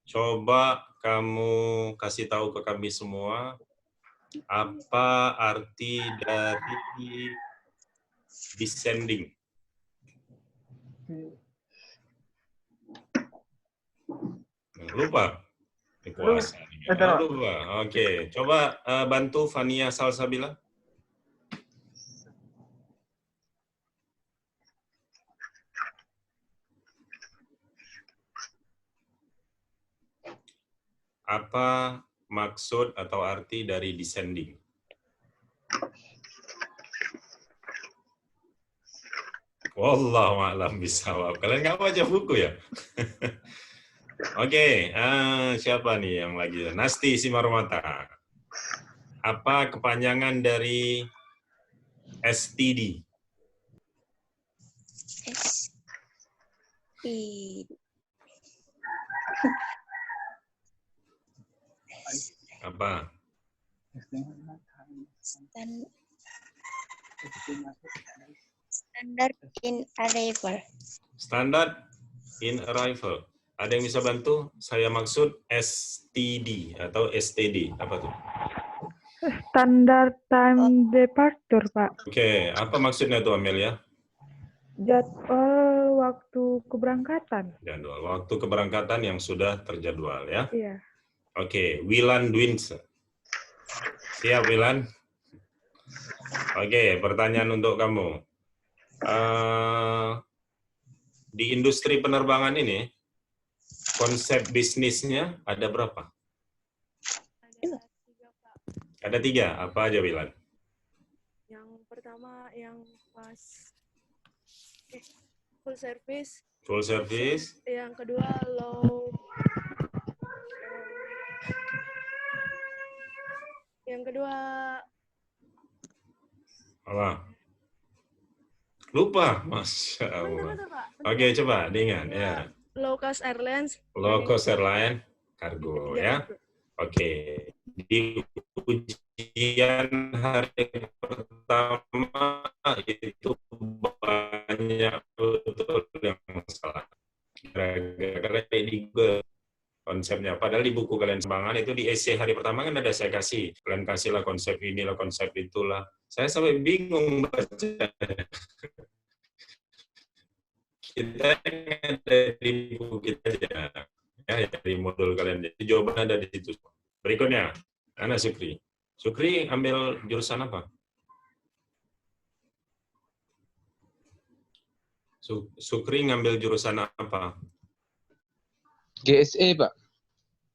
Coba kamu kasih tahu ke kami semua apa arti dari descending. Lupa? Puasa. Lupa. Oke, coba bantu Fania Salsabila. Apa maksud atau arti dari descending? Wallahu a'lam bishawab. Kalian nggak baca buku ya? Oke, siapa nih yang lagi? Nasti Simarmata. Apa kepanjangan dari STD? Apa? Standard in arrival. Standard in arrival. Ada yang bisa bantu? Saya maksud STD atau STD. Apa tuh? Standard time departure, Pak. Oke, apa maksudnya tuh Amelia? Jadwal waktu keberangkatan. Jadwal waktu keberangkatan yang sudah terjadwal ya. Iya. Oke, Wilan Dwinsa. Siap Wilan? Oke, pertanyaan untuk kamu. Di industri penerbangan ini, konsep bisnisnya ada berapa? Ada 3. Apa aja Wilan? Yang pertama yang pas full service. Full service. Yang kedua low. Yang kedua Apa? Lupa, Masya Allah. Oke, coba diingat ya. low cost airlines. Low cost airline, kargo ya. Oke, di ujian hari pertama itu banyak betul yang salah. Gara-gara di Google konsepnya. Padahal di buku kalian sembangan itu di essay hari pertama kan ada saya kasih. Kalian kasihlah konsep inilah, konsep itulah. Saya sampai bingung baca. Kita ada di buku kita aja. Ya, dari modul kalian. Jadi jawaban ada di situ. Berikutnya, Ana Sukri. Sukri ambil jurusan apa? Sukri ngambil jurusan apa? GSE, Pak.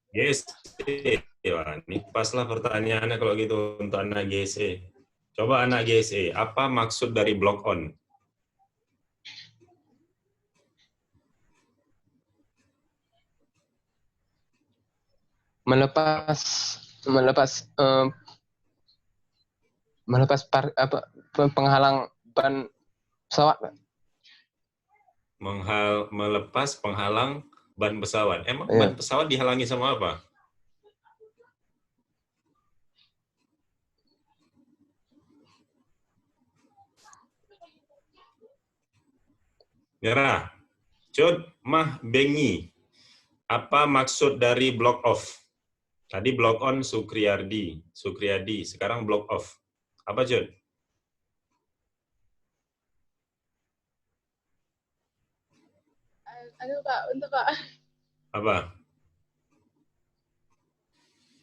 GSE. Ya, ini paslah pertanyaannya kalau gitu untuk anak GSE. Coba anak GSE, apa maksud dari block on? melepas penghalang ban pesawat, Pak. Melepas penghalang ban pesawat. Emang Iya. ban pesawat dihalangi sama apa? Nyerah. Cud, Mah, Bengi. Apa maksud dari block off? Tadi block on Sukriyadi, sekarang block off. Apa, Cud? Aduh Pak, untuk Pak. Apa?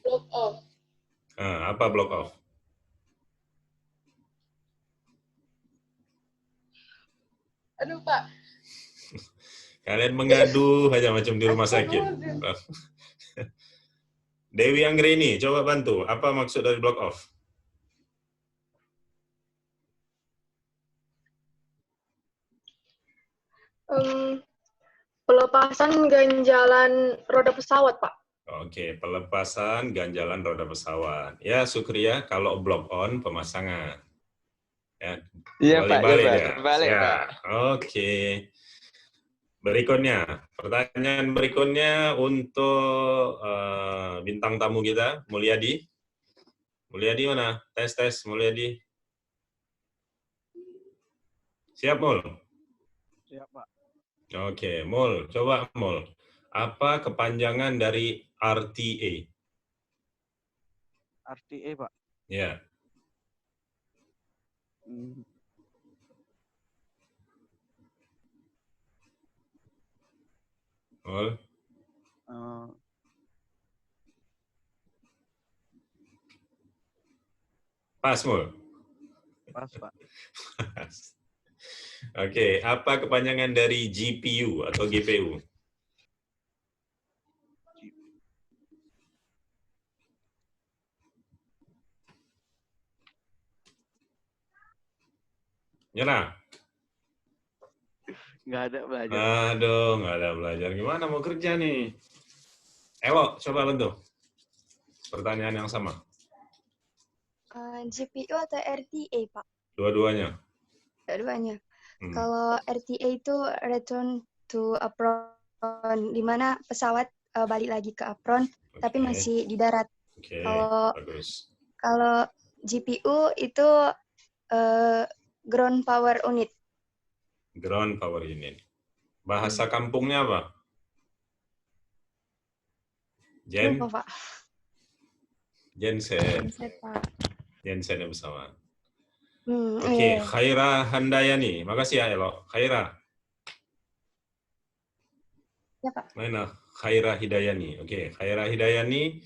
Block off. Apa block off? Aduh Pak. Kalian mengadu aja macam di rumah sakit. Dewi Anggreni, coba bantu. Apa maksud dari block off? Pelepasan ganjalan roda pesawat, Pak. Oke, pelepasan ganjalan roda pesawat. Ya, Sukria, kalau block on pemasangan. Ya, Iya, Pak. balik-balik Iya, ya. Pak. Balik, Ya, Pak. oke. Berikutnya, pertanyaan berikutnya untuk bintang tamu kita, Mulyadi. Mulyadi mana? Tes, Mulyadi. Siap, Mul? Siap, Pak. Oke, Mul. Coba, Mul. Apa kepanjangan dari RTA? RTA, Pak. Ya, Hmm, Mul. eh, Pas, Mul. pas, Pak. Oke, apa kepanjangan dari GPU atau GPU? Nyerah? Nggak ada belajar. Aduh, nggak ada belajar. Gimana mau kerja nih? Elo, coba bantu. Pertanyaan yang sama. GPU atau RTA, Pak? Dua-duanya. Dua-duanya. Hmm. Kalau RTA itu return to apron, di mana pesawat balik lagi ke apron, tapi Oke. masih di darat. Oke, Kalau bagus. kalau GPU itu ground power unit. Ground power unit. Bahasa kampungnya apa? Jen? Lupa, Pak. Genset. Genset, Pak. Gensetnya pesawat. Oke. Oke, Khaira Handayani. Makasih ya, Elo. Khaira. Ya, Pak. Mana? Khaira Hidayani. Oke, Khaira Hidayani.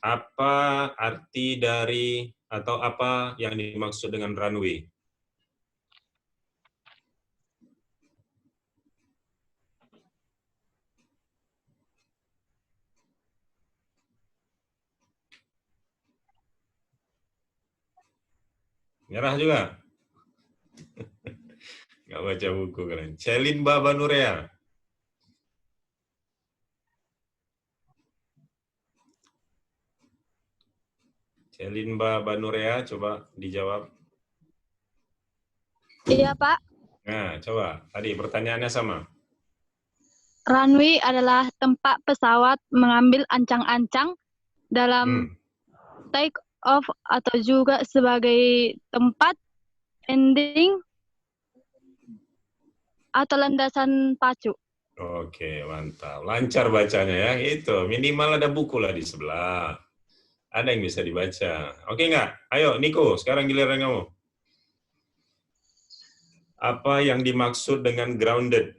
Apa arti dari atau apa yang dimaksud dengan runway? Nyerah juga? Nggak baca buku kalian. Celin Babanurea. Celin Babanurea, coba dijawab. Iya, Pak. Nah, coba. Tadi pertanyaannya sama. Runway adalah tempat pesawat mengambil ancang-ancang dalam take off atau juga sebagai tempat ending atau landasan pacu. Oke, mantap. Lancar bacanya ya. Itu, minimal ada buku lah di sebelah. Ada yang bisa dibaca. Oke nggak? Ayo, Niko, sekarang giliran kamu. Apa yang dimaksud dengan grounded?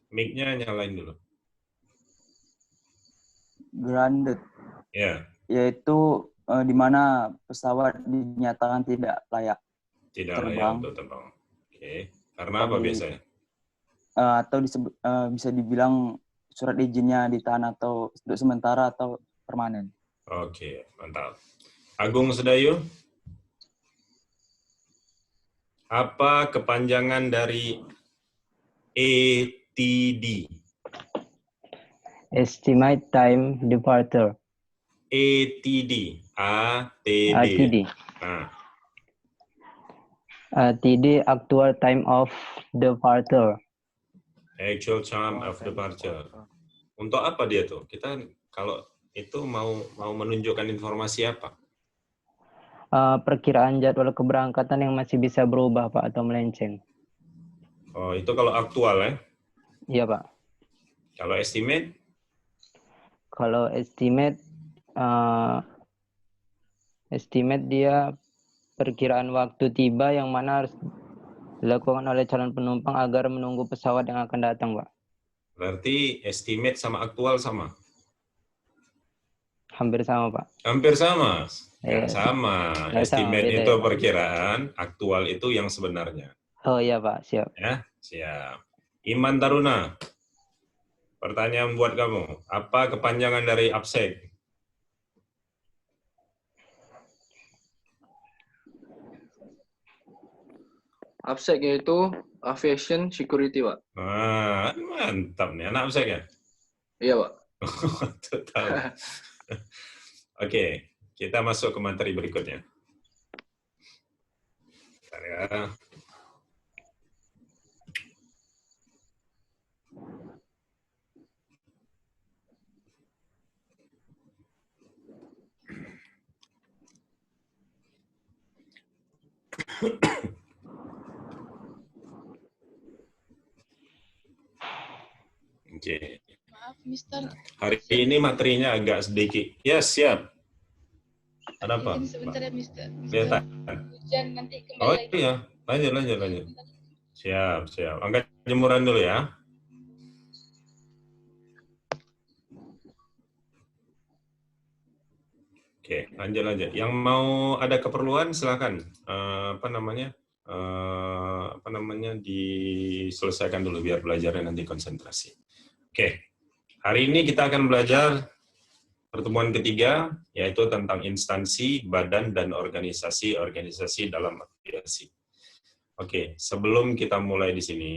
Mic-nya nyalain dulu. Grounded, Ya, yaitu di mana pesawat dinyatakan tidak layak tidak layak terbang. untuk terbang. Oke. Karena apa biasanya? Atau bisa dibilang surat izinnya ditahan atau untuk sementara atau permanen. Oke, mantap. Agung Sedayu, apa kepanjangan dari ATD? Estimate time departure. ATD. ATD. ATD. Nah, ATD, actual time of departure. actual time of departure. Untuk apa dia tuh? Kita kalau itu mau menunjukkan informasi apa? Perkiraan jadwal keberangkatan yang masih bisa berubah, Pak, atau melenceng. Oh, itu kalau aktual ya? Iya, Pak. Kalau estimate? Kalau estimate, estimate dia perkiraan waktu tiba yang mana harus dilakukan oleh calon penumpang agar menunggu pesawat yang akan datang, Pak. Berarti estimate sama aktual sama? Hampir sama, Pak. Hampir sama? Nggak Iya. sama. Nggak Estimate sama, beda itu ya, Pak. perkiraan, aktual itu yang sebenarnya. Oh iya, Pak. Siap. Ya, siap. Iman Taruna, pertanyaan buat kamu. Apa kepanjangan dari ABSEC? ABSEC yaitu Aviation Security, Pak. Nah, mantap nih. Anak ABSEC ya? Iya, Pak. Tahu. Oke, kita masuk ke materi berikutnya. Bentar ya. Oke. Maaf, Mister. Hari ini materinya agak sedikit. Yes, siap. Ada apa? Izin sebentar ya, Mister. Kelihatan. Hujan nanti kembali Oh lagi. iya, lanjut. Siap. Angkat jemuran dulu ya. Oke, lanjut. Yang mau ada keperluan silakan. Diselesaikan dulu biar belajarnya nanti konsentrasi. Oke, hari ini kita akan belajar pertemuan ketiga, yaitu tentang instansi, badan, dan organisasi dalam aviasi. Oke, sebelum kita mulai di sini,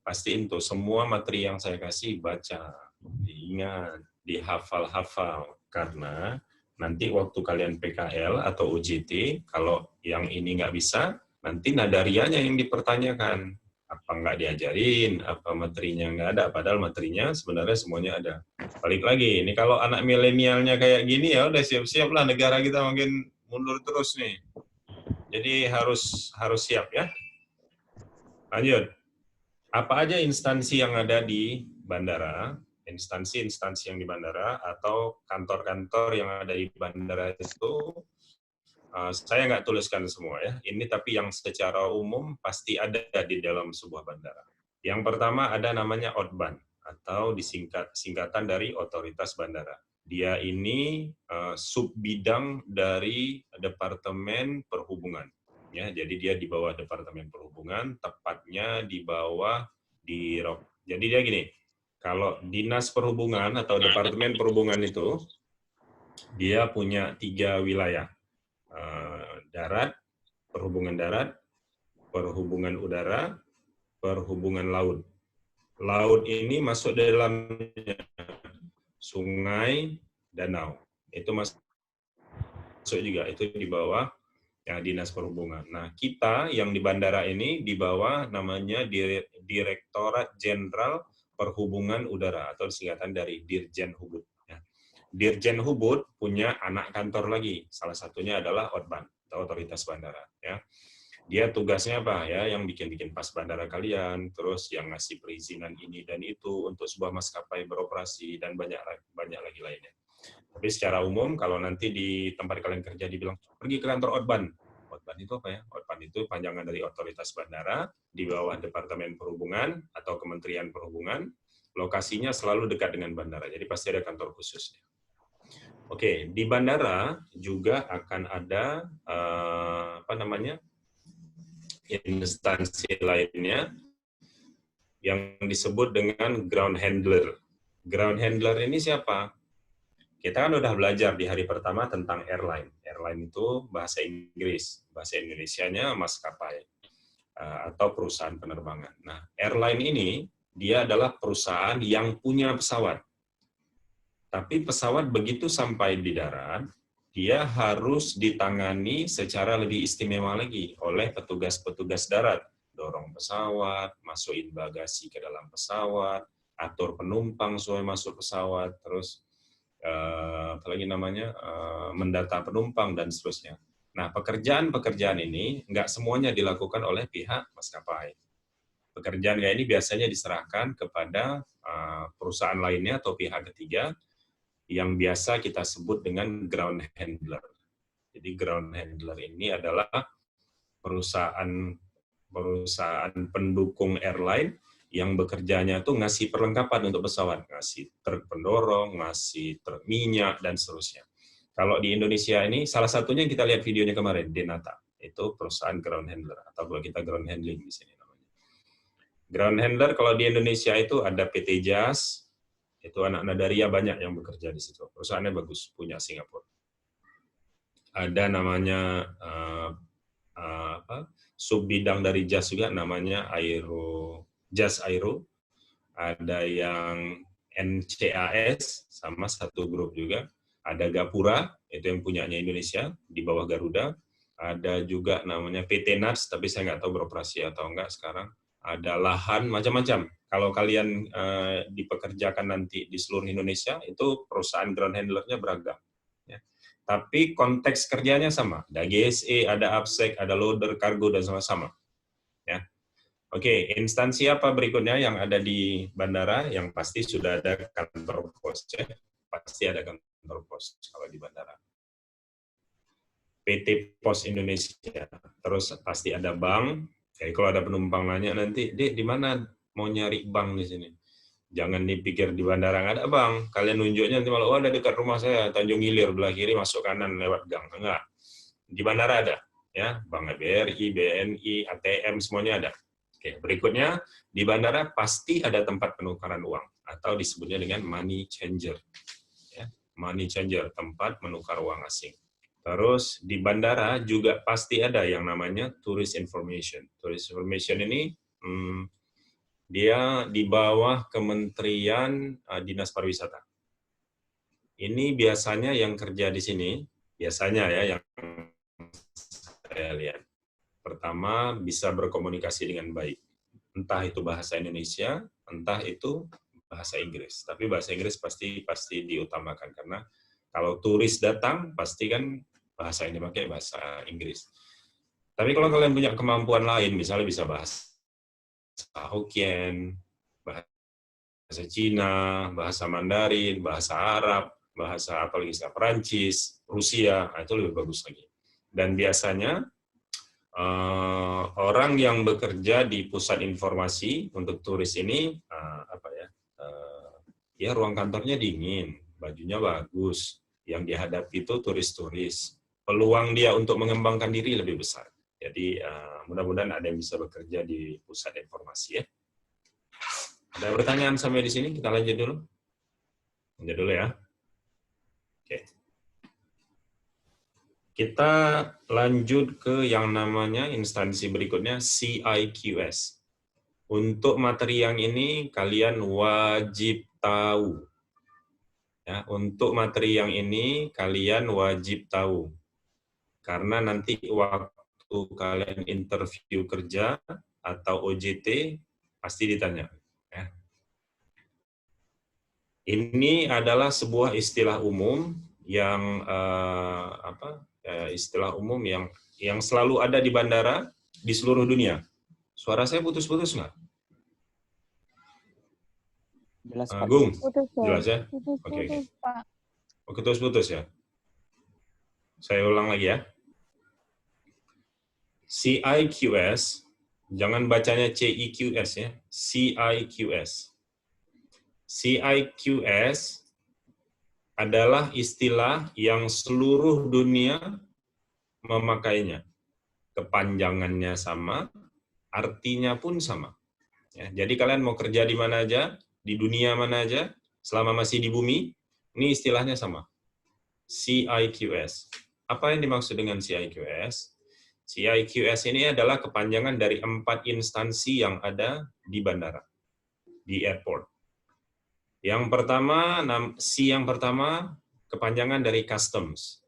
pastiin tuh semua materi yang saya kasih baca, diingat, dihafal-hafal, karena nanti waktu kalian PKL atau UJT, kalau yang ini nggak bisa, nanti nadarianya yang dipertanyakan. Apa nggak diajarin, apa materinya nggak ada, padahal materinya sebenarnya semuanya ada. Balik lagi, ini kalau anak milenialnya kayak gini, ya udah siap-siap lah, negara kita makin mundur terus nih. Jadi harus siap ya. Lanjut. Apa aja instansi yang ada di bandara? Instansi yang di bandara atau kantor-kantor yang ada di bandara itu, saya nggak tuliskan semua ya. Ini tapi yang secara umum pasti ada di dalam sebuah bandara. Yang pertama ada namanya OTBAN atau singkatan dari Otoritas Bandara. Dia ini subbidang dari Departemen Perhubungan. Ya, jadi dia di bawah Departemen Perhubungan, tepatnya di bawah Dirok. Jadi dia gini. Kalau Dinas Perhubungan atau Departemen Perhubungan itu, dia punya 3 wilayah. Darat, perhubungan perhubungan udara, perhubungan laut. Laut ini masuk dalamnya sungai, danau. Itu masuk juga, itu di bawah ya, Dinas Perhubungan. Nah, kita yang di bandara ini di bawah namanya Direktorat Jenderal Perhubungan Udara atau singkatan dari Dirjen Hubud. Ya. Dirjen Hubud punya anak kantor lagi, salah satunya adalah OTBAN atau Otoritas Bandara. Ya. Dia tugasnya apa ya? Yang bikin pas bandara kalian, terus yang ngasih perizinan ini dan itu untuk sebuah maskapai beroperasi dan banyak lagi lainnya. Tapi secara umum kalau nanti di tempat kalian kerja dibilang pergi ke kantor OTBAN. OTBAN itu apa ya? OTBAN itu panjangan dari Otoritas Bandara, di bawah Departemen Perhubungan atau Kementerian Perhubungan, lokasinya selalu dekat dengan bandara, jadi pasti ada kantor khususnya. Oke, di bandara juga akan ada instansi lainnya yang disebut dengan ground handler. Ground handler ini siapa? Kita kan udah belajar di hari pertama tentang airline. Airline itu bahasa Inggris, bahasa Indonesianya maskapai atau perusahaan penerbangan. Nah, airline ini dia adalah perusahaan yang punya pesawat. Tapi pesawat begitu sampai di darat, dia harus ditangani secara lebih istimewa lagi oleh petugas-petugas darat. Dorong pesawat, masukin bagasi ke dalam pesawat, atur penumpang supaya masuk pesawat, terus mendata penumpang dan seterusnya. Nah, pekerjaan ini nggak semuanya dilakukan oleh pihak maskapai. Pekerjaan kayak ini biasanya diserahkan kepada perusahaan lainnya atau pihak ketiga yang biasa kita sebut dengan ground handler. Jadi ground handler ini adalah perusahaan pendukung airline yang bekerjanya tuh ngasih perlengkapan untuk pesawat, ngasih truk pendorong, ngasih truk minyak, dan seterusnya. Kalau di Indonesia ini, salah satunya kita lihat videonya kemarin, Denata. Itu perusahaan ground handler, atau kalau kita ground handling di sini namanya. Ground handler kalau di Indonesia itu ada PT JAS, itu anak Nadaria banyak yang bekerja di situ. Perusahaannya bagus, punya Singapura. Ada namanya subbidang dari JAS juga, namanya JAS Aero, ada yang NCAS, sama satu grup juga, ada Gapura, itu yang punyanya Indonesia, di bawah Garuda, ada juga namanya PT NATS, tapi saya nggak tahu beroperasi atau enggak sekarang, ada Lahan, macam-macam. Kalau kalian dipekerjakan nanti di seluruh Indonesia, itu perusahaan ground handler-nya beragam. Ya. Tapi konteks kerjanya sama, ada GSE, ada APSEC, ada loader, kargo, dan sama-sama. Ya. Oke, instansi apa berikutnya yang ada di bandara? Yang pasti sudah ada kantor pos, ya. Pasti ada kantor pos kalau di bandara. PT Pos Indonesia. Terus pasti ada bank. Jadi kalau ada penumpang nanya nanti, Dek, di mana mau nyari bank di sini? Jangan dipikir di bandara nggak ada bank. Kalian nunjuknya nanti malah, oh ada dekat rumah saya, Tanjung Gilir, belah kiri, masuk kanan lewat gang. Enggak. Di bandara ada. Ya, Bank BRI, BNI, ATM, semuanya ada. Oke, berikutnya, di bandara pasti ada tempat penukaran uang, atau disebutnya dengan money changer. Ya, money changer, tempat menukar uang asing. Terus di bandara juga pasti ada yang namanya tourist information. Tourist information ini dia di bawah Kementerian Dinas Pariwisata. Ini biasanya yang kerja di sini, biasanya ya yang saya lihat. Pertama, bisa berkomunikasi dengan baik. Entah itu bahasa Indonesia, entah itu bahasa Inggris. Tapi bahasa Inggris pasti diutamakan karena kalau turis datang pasti kan bahasa yang dipakai bahasa Inggris. Tapi kalau kalian punya kemampuan lain, misalnya bisa bahasa Hokkien, bahasa Cina, bahasa Mandarin, bahasa Arab, bahasa apalagi Perancis, Rusia, itu lebih bagus lagi. Dan biasanya orang yang bekerja di pusat informasi untuk turis ini ya ruang kantornya dingin, bajunya bagus, yang dihadapi itu turis-turis. Peluang dia untuk mengembangkan diri lebih besar. Jadi mudah-mudahan ada yang bisa bekerja di pusat informasi ya. Ada pertanyaan sampai di sini? Kita lanjut dulu. Lanjut dulu ya. Oke. Kita lanjut ke yang namanya instansi berikutnya CIQS. Untuk materi yang ini kalian wajib tahu. Ya, untuk materi yang ini kalian wajib tahu. Karena nanti waktu kalian interview kerja atau OJT pasti ditanya. Ya. Ini adalah sebuah istilah umum yang istilah umum yang selalu ada di bandara di seluruh dunia. Suara saya putus-putus nggak? Jelas, Pak. Gung, Putus, Pak. jelas ya? Putus-putus, Oke. Pak. Oke, putus-putus ya? Saya ulang lagi ya. CIQS, jangan bacanya CIQS ya, CIQS. CIQS adalah istilah yang seluruh dunia memakainya. Kepanjangannya sama, artinya pun sama. Ya, jadi kalian mau kerja di mana aja, di dunia mana aja, selama masih di bumi, ini istilahnya sama. CIQS. Apa yang dimaksud dengan CIQS? CIQS ini adalah kepanjangan dari 4 instansi yang ada di bandara, di airport. Yang pertama, C yang pertama, kepanjangan dari customs.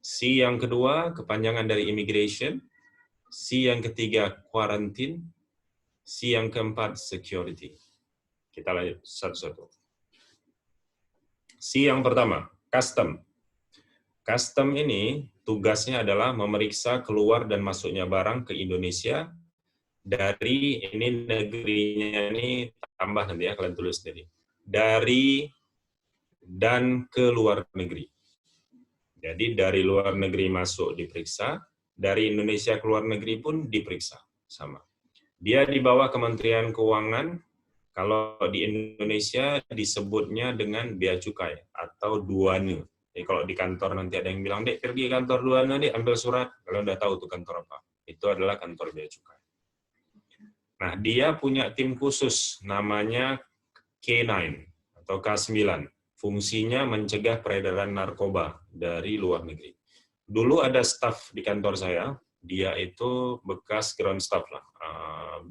C yang kedua, kepanjangan dari immigration. C yang ketiga, quarantine. C yang keempat, security. Kita lanjut satu-satu. C yang pertama, custom. Custom ini tugasnya adalah memeriksa keluar dan masuknya barang ke Indonesia dari ini negerinya ini tambah nanti ya kalian tulis sendiri. Dari dan ke luar negeri. Jadi dari luar negeri masuk diperiksa, dari Indonesia ke luar negeri pun diperiksa sama. Dia di bawah Kementerian Keuangan. Kalau di Indonesia disebutnya dengan bea cukai atau duane. Jadi kalau di kantor nanti ada yang bilang, Dek, pergi kantor duane, Dek, ambil surat. Kalian udah tahu tuh kantor apa. Itu adalah kantor bea cukai. Nah, dia punya tim khusus namanya K9 atau K9. Fungsinya mencegah peredaran narkoba dari luar negeri. Dulu ada staf di kantor saya, dia itu bekas ground staff lah.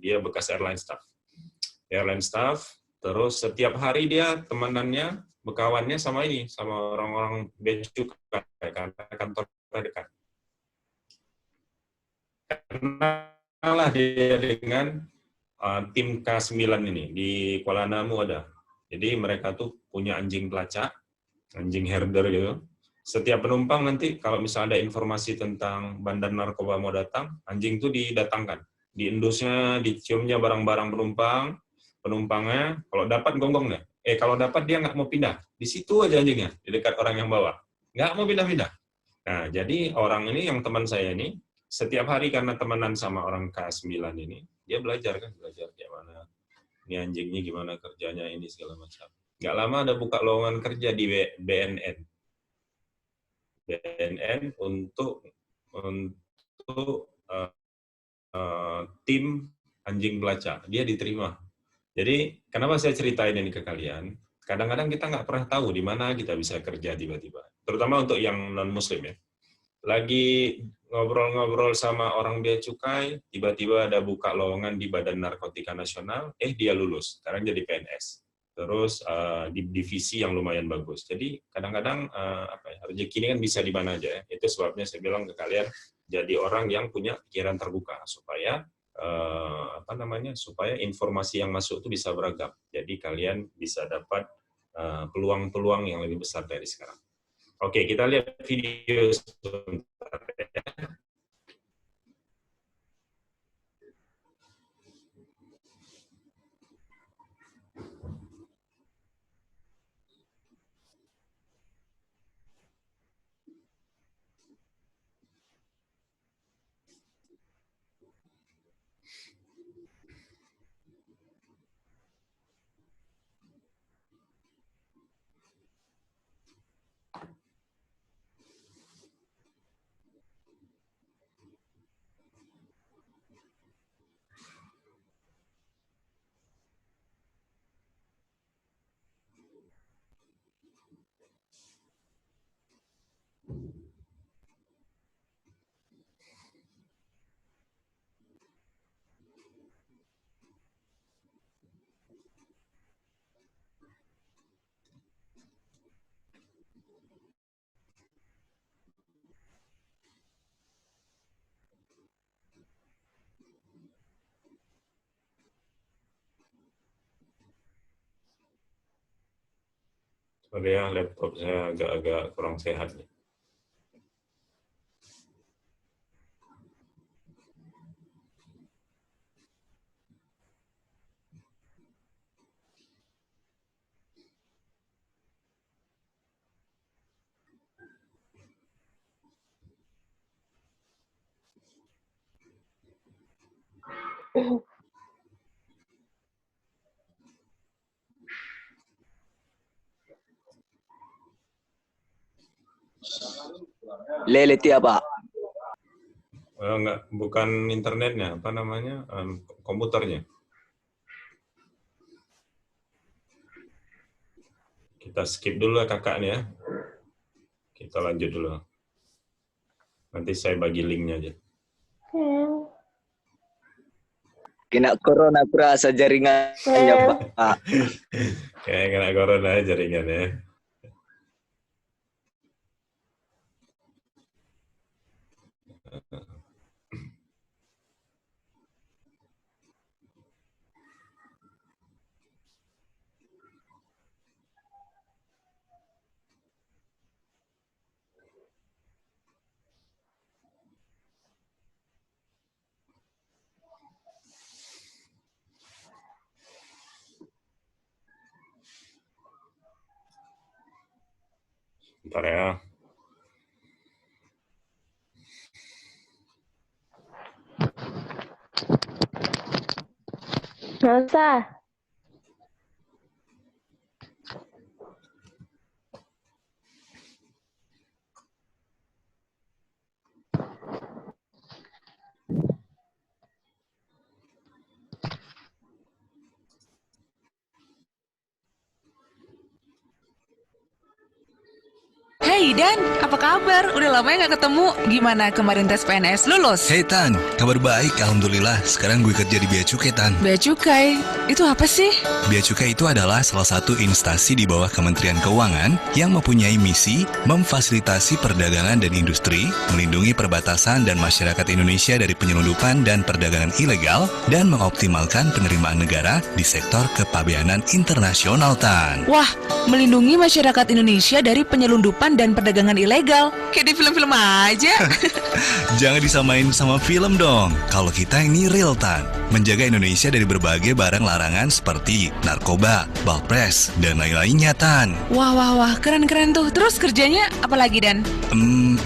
Dia bekas airline staff. Airline staff, terus setiap hari dia temanannya, bekawannya sama ini, sama orang-orang bea cukai, karena kantornya dekat. Kenalah dia dengan tim K9 ini, di Kuala Namu ada. Jadi mereka tuh punya anjing pelacak, anjing herder gitu. Setiap penumpang nanti, kalau misalnya ada informasi tentang bandar narkoba mau datang, anjing tuh didatangkan. diendusnya, diciumnya barang-barang penumpangnya. Kalau dapat gonggong deh. Kalau dapat dia nggak mau pindah. Di situ aja anjingnya, di dekat orang yang bawa. Nggak mau pindah-pindah. Nah, jadi orang ini, yang teman saya ini, setiap hari karena temenan sama orang K9 ini, dia belajar gimana, ini anjingnya gimana kerjanya, ini segala macam. Nggak lama ada buka lowongan kerja di BNN untuk tim anjing pelacak. Dia diterima. Jadi, kenapa saya ceritain ini ke kalian? Kadang-kadang kita nggak pernah tahu di mana kita bisa kerja tiba-tiba. Terutama untuk yang non-muslim ya. Lagi ngobrol-ngobrol sama orang bea cukai, tiba-tiba ada buka lowongan di Badan Narkotika Nasional, dia lulus. Sekarang jadi PNS. Terus di divisi yang lumayan bagus. Jadi kadang-kadang rezeki ini kan bisa di mana aja ya. Itu sebabnya saya bilang ke kalian, jadi orang yang punya pikiran terbuka supaya supaya informasi yang masuk itu bisa beragam. Jadi kalian bisa dapat peluang-peluang yang lebih besar dari sekarang. Oke, kita lihat video sebentar ya. Sorry ya, laptop saya agak-agak kurang sehat nih. Leleti apa? Enggak, bukan internetnya, apa namanya, komputernya. Kita skip dulu ya kakak nih ya. Kita lanjut dulu. Nanti saya bagi linknya aja. Kena corona kurasa jaringannya Pak. Kayak kena corona ya jaringannya. Bentar ya. Nggak usah. Hey Dan, apa kabar? Udah lama ya nggak ketemu. Gimana kemarin tes PNS lulus? Hey Tan, kabar baik, alhamdulillah. Sekarang gue kerja di Bea Cukai Tan. Bea Cukai, itu apa sih? Bea Cukai itu adalah salah satu instansi di bawah Kementerian Keuangan yang mempunyai misi memfasilitasi perdagangan dan industri, melindungi perbatasan dan masyarakat Indonesia dari penyelundupan dan perdagangan ilegal, dan mengoptimalkan penerimaan negara di sektor kepabeanan internasional Tan. Wah, melindungi masyarakat Indonesia dari penyelundupan dan mengendalikan perdagangan ilegal. Kayak di film-film aja. Jangan disamain sama film dong. Kalau kita ini real Tan, menjaga Indonesia dari berbagai barang larangan seperti narkoba, balpres, dan lain-lainnya Tan. Wah, keren-keren tuh. Terus kerjanya apa lagi, Dan?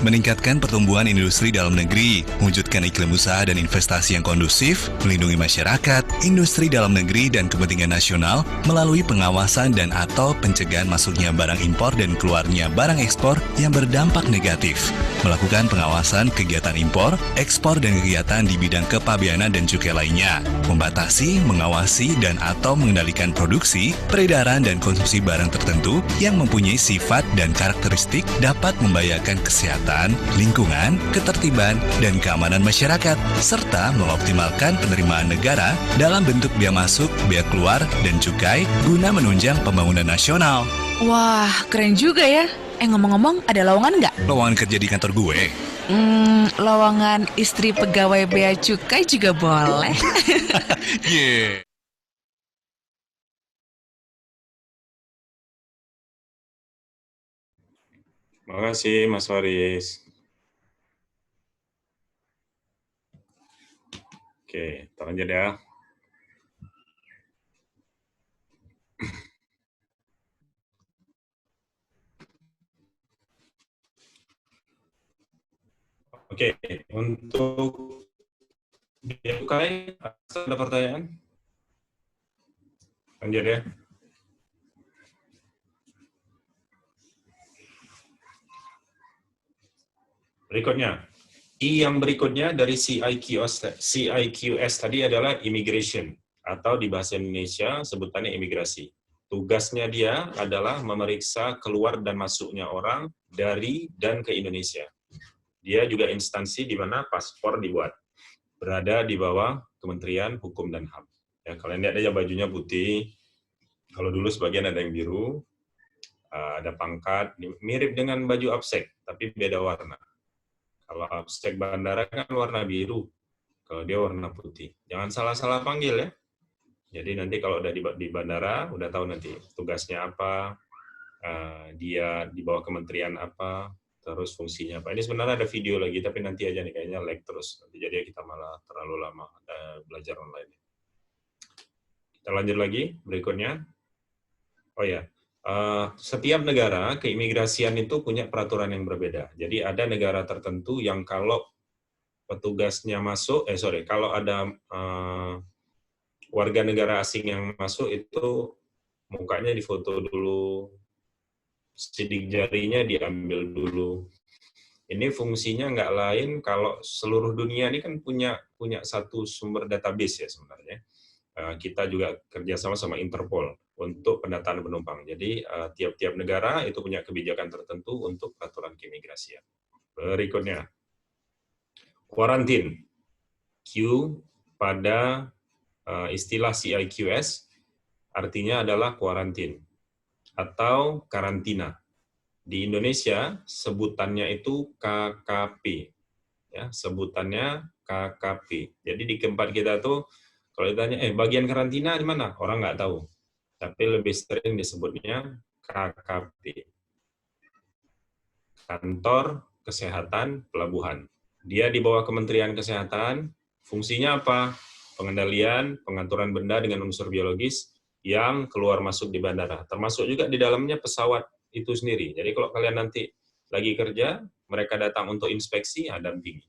Meningkatkan pertumbuhan industri dalam negeri, mewujudkan iklim usaha dan investasi yang kondusif, melindungi masyarakat, industri dalam negeri dan kepentingan nasional melalui pengawasan dan atau pencegahan masuknya barang impor dan keluarnya barang ekspor yang berdampak negatif, melakukan pengawasan kegiatan impor, ekspor dan kegiatan di bidang kepabeanan dan cukai lainnya, membatasi, mengawasi dan atau mengendalikan produksi, peredaran dan konsumsi barang tertentu yang mempunyai sifat dan karakteristik dapat membahayakan kesehatan, lingkungan, ketertiban, dan keamanan masyarakat, serta mengoptimalkan penerimaan negara dalam bentuk biaya masuk, biaya keluar, dan cukai guna menunjang pembangunan nasional. Wah, keren juga ya. Ngomong-ngomong, ada lowongan nggak? Lowongan kerja di kantor gue? Lowongan istri pegawai bea cukai juga boleh. Yeah. Makasih Mas Faris. Oke, kita lanjut ya. Oke, untuk bea cukai, ada pertanyaan? Lanjut ya. Berikutnya, yang berikutnya dari CIQS tadi adalah immigration, atau di bahasa Indonesia sebutannya imigrasi. Tugasnya dia adalah memeriksa keluar dan masuknya orang dari dan ke Indonesia. Dia juga instansi di mana paspor dibuat, berada di bawah Kementerian Hukum dan HAM. Ya, kalian lihat aja bajunya putih, kalau dulu sebagian ada yang biru, ada pangkat, mirip dengan baju APSEC, tapi beda warna. Kalau APSEC bandara kan warna biru, kalau dia warna putih. Jangan salah-salah panggil ya. Jadi nanti kalau udah di bandara, udah tahu nanti tugasnya apa, dia di bawah kementerian apa, terus fungsinya apa. Ini sebenarnya ada video lagi, tapi nanti aja nih kayaknya lag terus. Nanti jadi kita malah terlalu lama belajar online. Kita lanjut lagi, berikutnya. Oh ya, setiap negara keimigrasian itu punya peraturan yang berbeda. Jadi ada negara tertentu yang kalau petugasnya masuk, kalau ada warga negara asing yang masuk itu mukanya difoto dulu, sidik jarinya diambil dulu. Ini fungsinya nggak lain kalau seluruh dunia ini kan punya satu sumber database ya sebenarnya. Kita juga kerjasama sama Interpol untuk pendataan penumpang. Jadi tiap-tiap negara itu punya kebijakan tertentu untuk peraturan keimigrasian. Berikutnya, kuarantin. Q pada istilah CIQS artinya adalah kuarantin atau karantina. Di Indonesia sebutannya itu KKP. Ya, sebutannya KKP. Jadi di tempat kita tuh kalau ditanya, bagian karantina di mana? Orang nggak tahu. Tapi lebih sering disebutnya KKP. Kantor Kesehatan Pelabuhan. Dia di bawah Kementerian Kesehatan. Fungsinya apa? Pengendalian, pengaturan benda dengan unsur biologis yang keluar masuk di bandara. Termasuk juga di dalamnya pesawat itu sendiri. Jadi kalau kalian nanti lagi kerja, mereka datang untuk inspeksi, dampingi.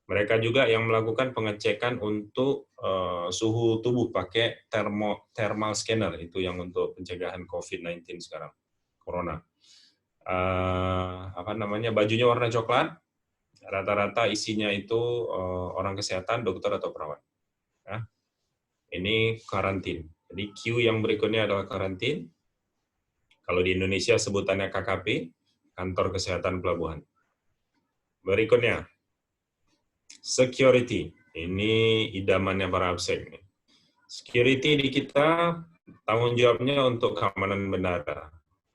Mereka juga yang melakukan pengecekan untuk suhu tubuh pakai thermal scanner, itu yang untuk pencegahan COVID-19 sekarang, corona. Bajunya warna coklat, rata-rata isinya itu orang kesehatan, dokter atau perawat. Ya. Ini karantin. Jadi Q yang berikutnya adalah karantin. Kalau di Indonesia sebutannya KKP, Kantor Kesehatan Pelabuhan. Berikutnya, security. Ini idamannya para APSEC. Security di kita tanggung jawabnya untuk keamanan bandara.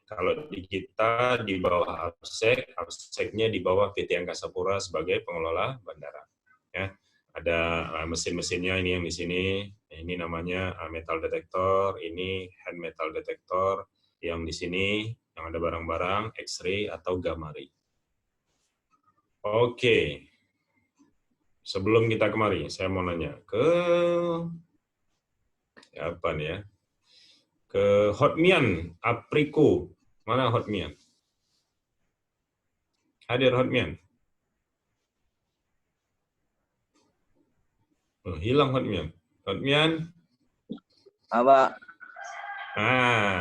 Kalau di kita di bawah APSEC, APSEC-nya di bawah PT Angkasa Pura sebagai pengelola bandara. Ya, ada mesin-mesinnya ini yang di sini. Ini namanya metal detector, ini hand metal detector. Yang di sini yang ada barang-barang, X-ray atau gamma ray. Oke. Sebelum kita kemari, saya mau nanya ke apa nih ya? Ke Hotmian Apriko. Mana Hotmian? Hadir Hotmian? Oh, hilang Hotmian. Hotmian? Apa? Ah,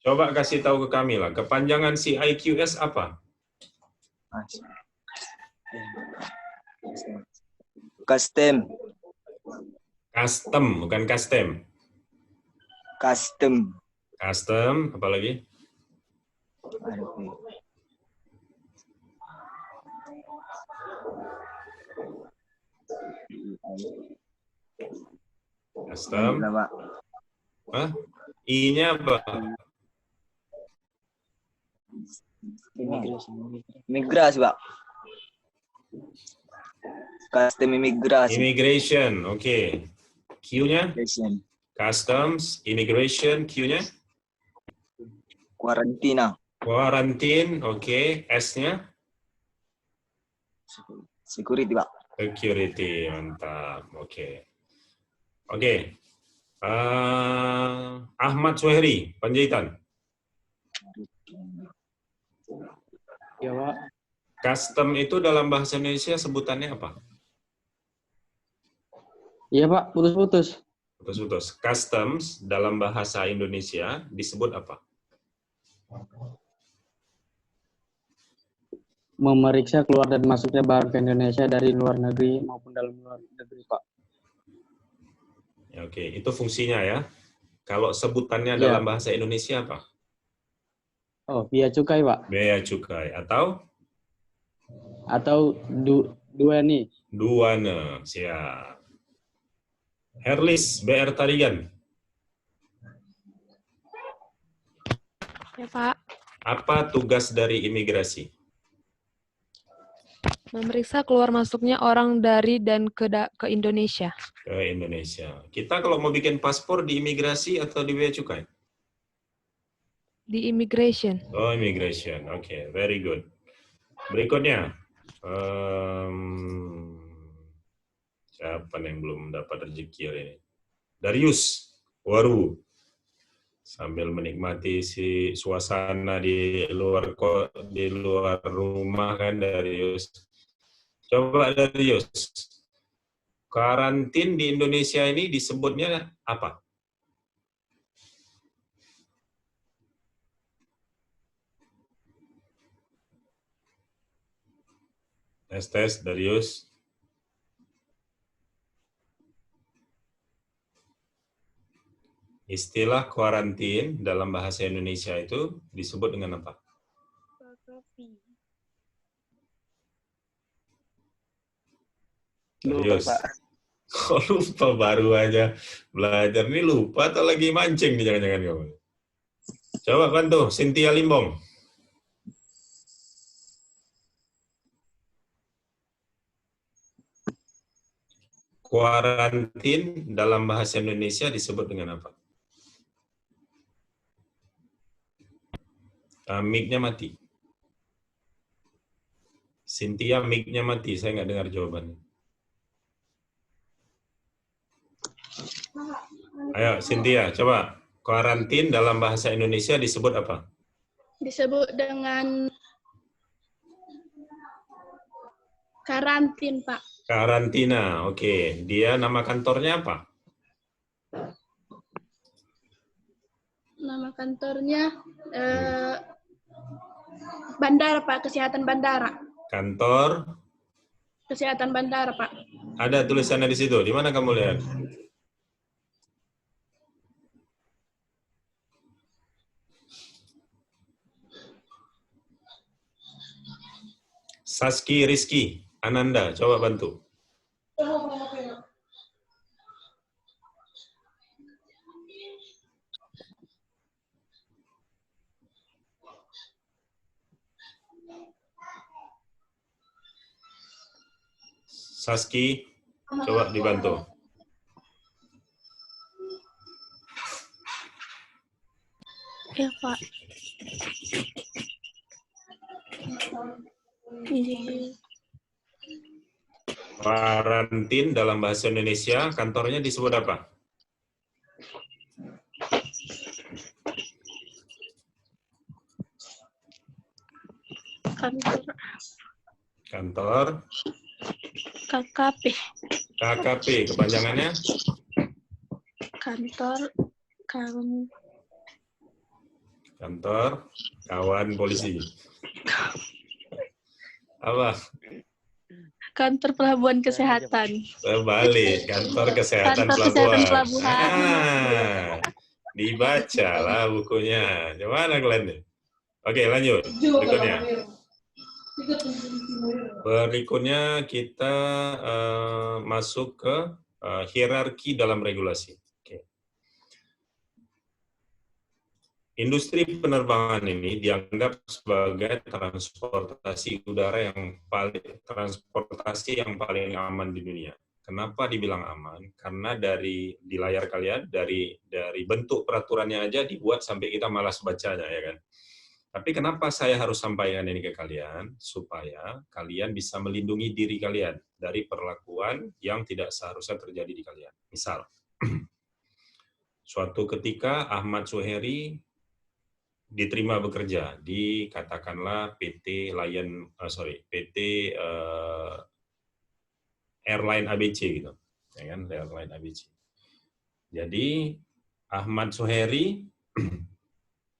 coba kasih tahu ke kami lah, kepanjangan CIQS apa? Custom. Custom, bukan custom. Custom. Custom, apa lagi? Custom. Hah? I-nya apa? Migrasi, Pak. Custom imigrasi. Immigration, oke. Q-nya? Customs, immigration, Q-nya? Karantina. Quarantine, oke. S-nya? Security, Pak. Security, mantap. Oke. Oke. Ahmad Suheri, Panjaitan. Ya, Pak. Custom itu dalam bahasa Indonesia sebutannya apa? Iya, Pak. Putus-putus. Putus-putus. Customs dalam bahasa Indonesia disebut apa? Memeriksa keluar dan masuknya barang ke Indonesia dari luar negeri maupun dalam luar negeri, Pak. Ya, oke, itu fungsinya ya. Kalau sebutannya Ya. dalam bahasa Indonesia apa? Oh, bea cukai, Pak. Bea cukai atau duani. Duana, siap. Herlis, BR Tarigan. Ya, Pak. Apa tugas dari imigrasi? Memeriksa keluar masuknya orang dari dan ke Indonesia. Ke Indonesia. Kita kalau mau bikin paspor di imigrasi atau di bea cukai? Di immigration. Oh, immigration. Oke, very good. Berikutnya. Siapa yang belum dapat rezeki hari ini? Darius Waru. Sambil menikmati si suasana di luar rumah kan, Darius. Coba Darius. Karantin di Indonesia ini disebutnya apa? Tes Darius. Istilah karantin dalam bahasa Indonesia itu disebut dengan apa? Darius. Kok lupa, baru aja belajar ini lupa atau lagi mancing nih jangan-jangan kamu? Coba bantu Cynthia Limbong. Kuarantin dalam bahasa Indonesia disebut dengan apa? Mic-nya mati. Cynthia, mic-nya mati. Saya nggak dengar jawabannya. Ayo, Cynthia, coba. Kuarantin dalam bahasa Indonesia disebut apa? Disebut dengan karantin, Pak. Karantina, oke. Dia nama kantornya apa? Nama kantornya bandara, Pak. Kesehatan bandara. Kantor? Kesehatan bandara, Pak. Ada tulisannya di situ. Di mana kamu lihat? Saski Rizky Ananda, coba bantu. Saski, coba dibantu. Ya, Pak. Karantin dalam bahasa Indonesia, kantornya disebut apa? Kantor KKP. KKP, kepanjangannya? Kantor kawan polisi. Apa? Kantor Pelabuhan Kesehatan. Balik, kantor kesehatan Kantor pelabuhan. Kesehatan Pelabuhan. Dibaca lah bukunya. Gimana kalian nih? Oke, lanjut. Berikutnya. Berikutnya kita masuk ke hierarki dalam regulasi. Oke. Industri penerbangan ini dianggap sebagai transportasi udara yang paling aman di dunia. Kenapa dibilang aman? Karena di layar kalian dari bentuk peraturannya aja dibuat sampai kita malas bacanya, ya kan? Tapi kenapa saya harus sampaikan ini ke kalian? Supaya kalian bisa melindungi diri kalian dari perlakuan yang tidak seharusnya terjadi di kalian. Misal, suatu ketika Ahmad Suheri diterima bekerja di katakanlah PT Airline ABC gitu, ya kan, Airline ABC. Jadi Ahmad Suheri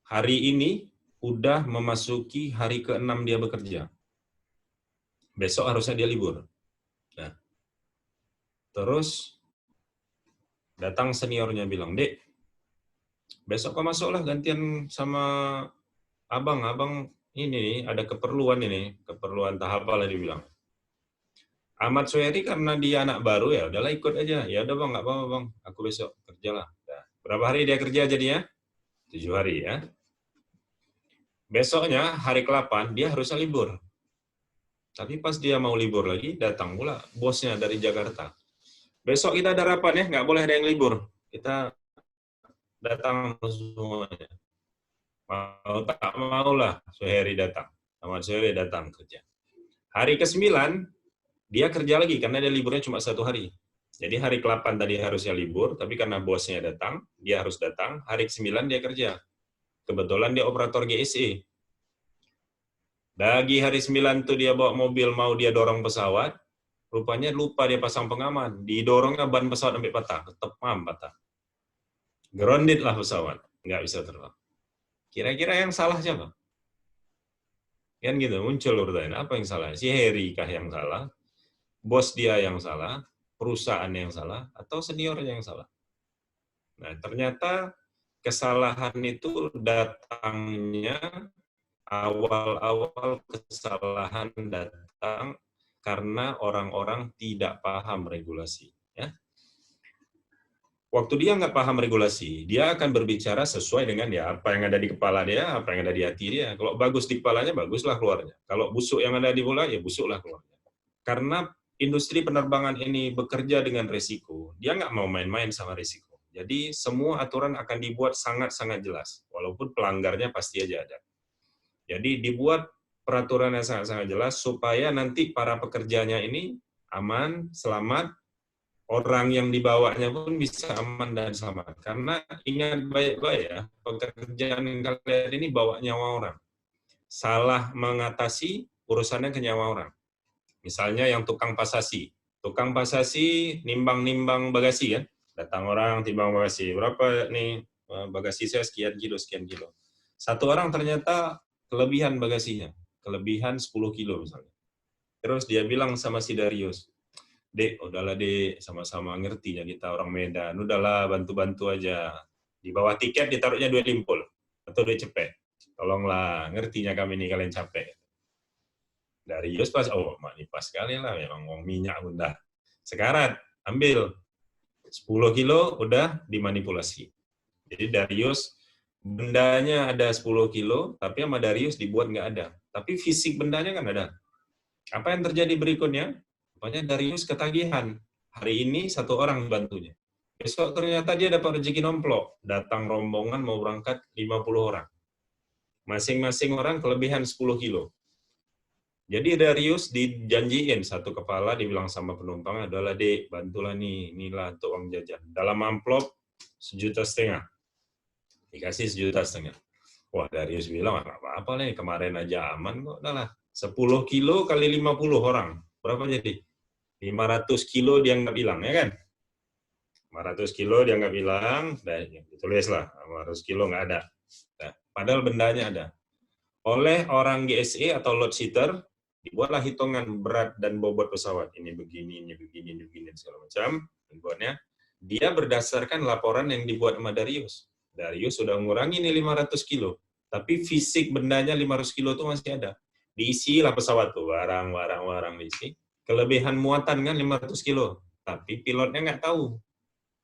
hari ini udah memasuki hari ke-6 dia bekerja. Besok harusnya dia libur. Nah, terus datang seniornya bilang, "Dek, besok kau masuklah gantian sama abang ini ada keperluan tahap apa lah," dia bilang. Ahmad Suheri karena dia anak baru, ya udahlah ikut aja. Ya udah bang, nggak apa-apa bang, aku besok kerjalah. Nah, berapa hari dia kerja jadinya? 7 hari ya. Besoknya hari ke-8 dia harusnya libur. Tapi pas dia mau libur lagi, datang pula bosnya dari Jakarta. Besok kita ada rapat ya, nggak boleh ada yang libur. Kita datang semuanya. Mau tak mau lah Suheri datang. Ahmad Suheri datang kerja. Hari ke-9 dia kerja lagi karena dia liburnya cuma 1 hari. Jadi hari ke-8 tadi harusnya libur, tapi karena bosnya datang, dia harus datang. Hari ke-9 dia kerja. Kebetulan dia operator GSE. Lagi hari 9 tuh dia bawa mobil mau dia dorong pesawat, rupanya lupa dia pasang pengaman. Didorongnya ban pesawat sampai patah, ketepam patah. Grounded lah pesawat, nggak bisa terbang. Kira-kira yang salah siapa? Kan gitu, muncul pertanyaan, apa yang salah? Si Heri kah yang salah? Bos dia yang salah? Perusahaan yang salah? Atau seniornya yang salah? Nah, ternyata kesalahan itu datangnya awal-awal kesalahan datang karena orang-orang tidak paham regulasi. Ya. Waktu dia nggak paham regulasi, dia akan berbicara sesuai dengan ya apa yang ada di kepala dia, apa yang ada di hati dia. Kalau bagus di kepalanya, baguslah keluarnya. Kalau busuk yang ada di bola, ya busuklah keluarnya. Karena industri penerbangan ini bekerja dengan risiko, dia nggak mau main-main sama risiko. Jadi semua aturan akan dibuat sangat-sangat jelas, walaupun pelanggarnya pasti aja ada. Jadi dibuat peraturan yang sangat-sangat jelas supaya nanti para pekerjanya ini aman, selamat, orang yang dibawanya pun bisa aman dan selamat. Karena ingat baik-baik ya, pekerjaan kalian ini bawa nyawa orang. Salah mengatasi urusannya ke nyawa orang. Misalnya yang tukang pasasi. Tukang pasasi nimbang-nimbang bagasi kan. Datang orang timbang bagasi. Berapa nih bagasi saya sekian kilo. Satu orang ternyata kelebihan bagasinya. Kelebihan 10 kilo misalnya. Terus dia bilang sama si Darius, "Dek, udahlah dek, sama-sama ngertinya kita orang Medan. Udahlah bantu-bantu aja. Di bawah tiket ditaruhnya duit limpul. Atau duit cepet. Tolonglah, ngertinya kami ini kalian capek." Darius pas, oh ini pas sekali lah, memang uang minyak udah. Sekarat, ambil 10 kilo udah dimanipulasi. Jadi Darius bendanya ada 10 kilo, tapi sama Darius dibuat nggak ada. Tapi fisik bendanya kan ada. Apa yang terjadi berikutnya? Rupanya Darius ketagihan. Hari ini 1 orang bantunya. Besok ternyata dia dapat rezeki nomplok. Datang rombongan mau berangkat 50 orang. Masing-masing orang kelebihan 10 kilo. Jadi Darius dijanjiin satu kepala, dibilang sama penumpang adalah, Dek, bantulah nih, inilah untuk uang jajan. Dalam amplop 1,5 juta. Dikasih 1,5 juta. Wah, Darius bilang, nggak apa-apa nih, kemarin aja aman kok, udahlah. 10 kilo kali 50 orang. Berapa jadi? 500 kilo dia nggak bilang, ya kan? 500 kilo dia nggak bilang, ditulislah, 500 kilo nggak ada. Nah, padahal bendanya ada. Oleh orang GSA atau load sitter, dibuatlah hitungan berat dan bobot pesawat. Ini begini, segala macam. Dibuatnya. Dia berdasarkan laporan yang dibuat sama Darius. Darius sudah mengurangi nih 500 kilo. Tapi fisik bendanya 500 kilo itu masih ada. Diisilah pesawat tuh, barang diisi. Kelebihan muatan kan 500 kilo. Tapi pilotnya nggak tahu.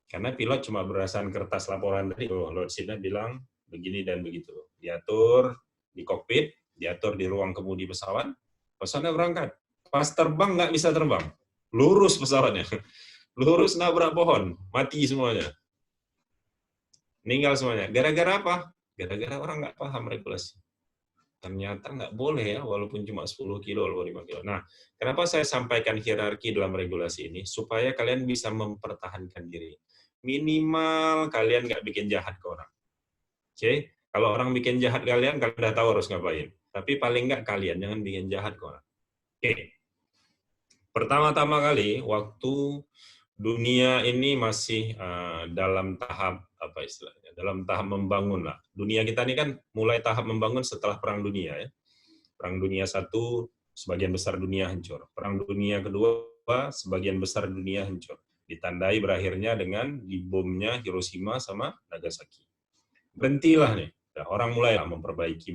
Karena pilot cuma berdasarkan kertas laporan tadi. Load sitter bilang begini dan begitu. Diatur di kokpit, diatur di ruang kemudi pesawat. Pesawatnya berangkat. Pas terbang nggak bisa terbang. Lurus pesawatnya. Lurus nabrak pohon. Mati semuanya. Meninggal semuanya. Gara-gara apa? Gara-gara orang nggak paham regulasi. Ternyata nggak boleh ya, walaupun cuma 10 kilo atau 5 kilo. Nah, kenapa saya sampaikan hierarki dalam regulasi ini? Supaya kalian bisa mempertahankan diri. Minimal kalian nggak bikin jahat ke orang. Oke? Kalau orang bikin jahat kalian udah tahu harus ngapain. Tapi paling nggak kalian jangan bikin jahat ke orang. Oke. Pertama-tama kali waktu dunia ini masih dalam tahap apa istilahnya? Dalam tahap membangun lah. Dunia kita ini kan mulai tahap membangun setelah Perang Dunia ya. Perang Dunia 1 sebagian besar dunia hancur. Perang Dunia kedua sebagian besar dunia hancur. Ditandai berakhirnya dengan dibomnya Hiroshima sama Nagasaki. Berhentilah nih. Orang mulailah memperbaiki.